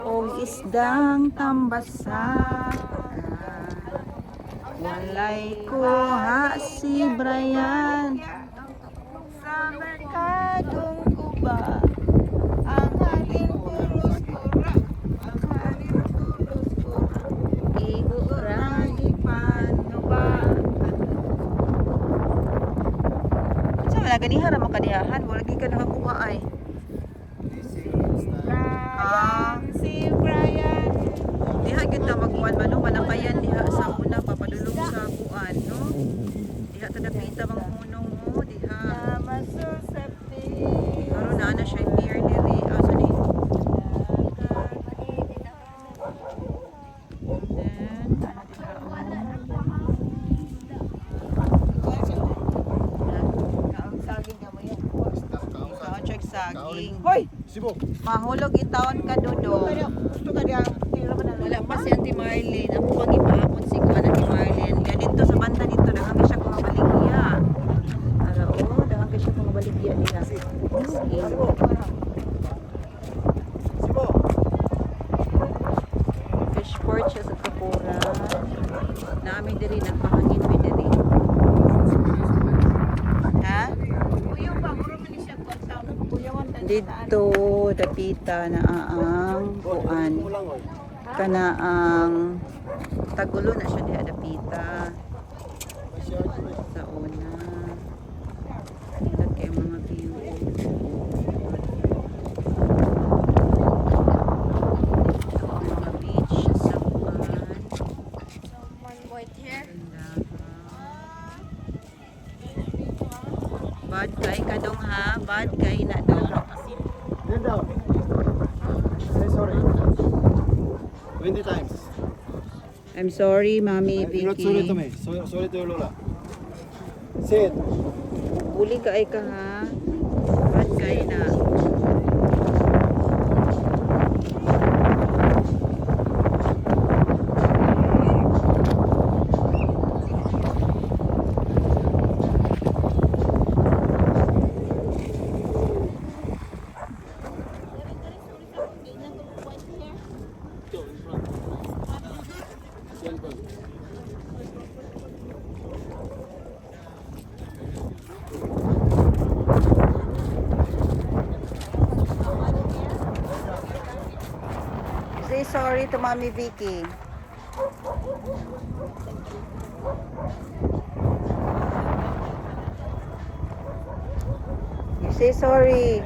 O isdang tambasa. Walay kuha si Brian sa merkadong Kuba. Ang haling tulos kura, ang haling tulos kura, igo ragi paano ba? Sa wala ganihara makadihahan, wala gi ka nakakuha ay. Si Brian. Diha gyud ta magkuan ba no, manakayan diha sa una papadulong sa kuan no. Diha ta dapita bang hunong mo diha. Karon na siya pier diri. Asa ni? Saging. Hoy, Sibo. mahulog itaon ka dodo. Gusto ka diya. Wala pa si Auntie Marlene. Ako pang ipahapon si Kuan Auntie Marlene. Kaya dito sa banda dito daghan siya kung mabaligya. Ala oh, daghan siya kung mabaligya nila. Sibo. Fish port siya sa Kapura. Namin diri nagpahangin mi diri. Ha? Dito dapita na ang kuan kana ang tagulo na siya diha dapita sa una ilagay mga view mga beach sa kuan bad kay kadong ha bad kay na dong. Yan daw. Say sorry. 20 times. I'm sorry, Mami You're not sorry to Vicky. me. Sorry to your Lola. Say it. Uli ka ay ka ha. Bad kay na. Say sorry to Mami Vicky. You say sorry.